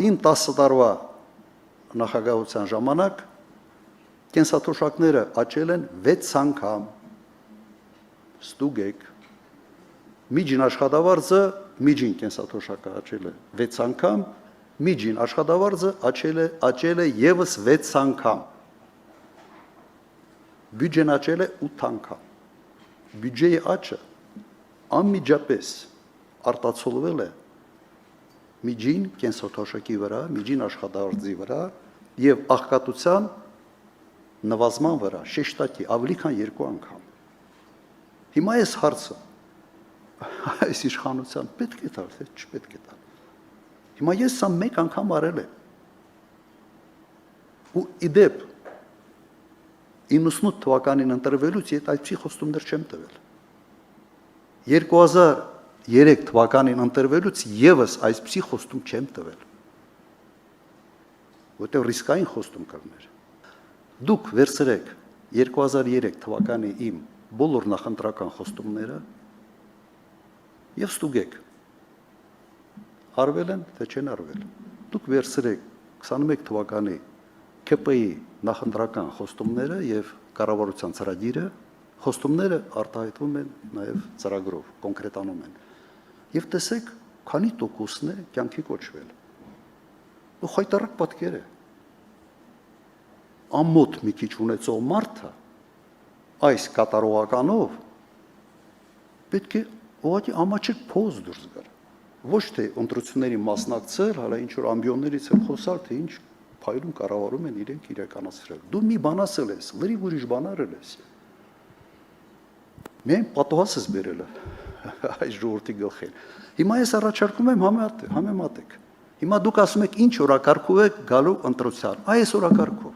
իմ 10 տարվա նախագահության ժամանակ կենսաթոշակները աճել են 6 անգամ, ստուգեք, միջին աշխատավարձը, միջին կենսաթոշակը աճել է 6 անգամ, միջին աշխատավարձը աճել է ևս 6 անգամ, բյուջեն աճել է 8 անգամ, բյուջեի աճը անմիջապես արտացոլվել է միջին կենսաթոշակի վրա, միջին աշխատավարձի վրա և աղքատության նվազման վրա, շեշտակի, ավելի քան 2 անգամ։ Հիմա այս հարցը, այս իշխանության պետք է տալ, թե չպետք է տալ։ Հիմա ես սա 1 անգամ արել եմ։ Ու իդեպ 98 թվականին ընտրվելուց ես այդպիսի խոստումներ չեմ տվել։ 2003 թվականին ընտրվելուց եւս այսպիսի խոստում չեմ տվել։ Որտեղ ռիսկային խոստում կլներ։ Դուք վերցրեք 2003 թվականի իմ բոլոր նախընտրական խոստումները եւ ստուգեք արվել են թե չեն արվել։ Դուք վերցրեք 21 թվականի ԿՊ-ի նախընտրական խոստումները եւ կառավարության ծրագիրը, խոստումները արտահայտվում են նաեւ ծրագրով, կոնկրետանում են։ Եվ տեսեք, քանի տոկոսն է կյանքի կոչվել։ Ու խայտարակ պատկեր է։ Ամոթ մի քիչ ունեցող մարդը այս կատարողականով պետք է ուղղակի ամաչեք փոզ դուրս գար։ Ոչ թե ընտրությունների մասնակցել, հələ ինչ որ ամբիոններից էլ խոսալ, թե ինչ փայլուն կառավարում են իրենք իրականացրել։ Դու մի բան ասել ես, լրիվ ուրիշ բան արել ես։ Միայն պատոհաս ես բերել այս ժողովրդի գլխին։ Հիմա ես առաջարկում եմ համեմատեք։ Հիմա դուք ասում եք ինչ օրակարգով եք գալու ընտրության։ Այս օրակարգով։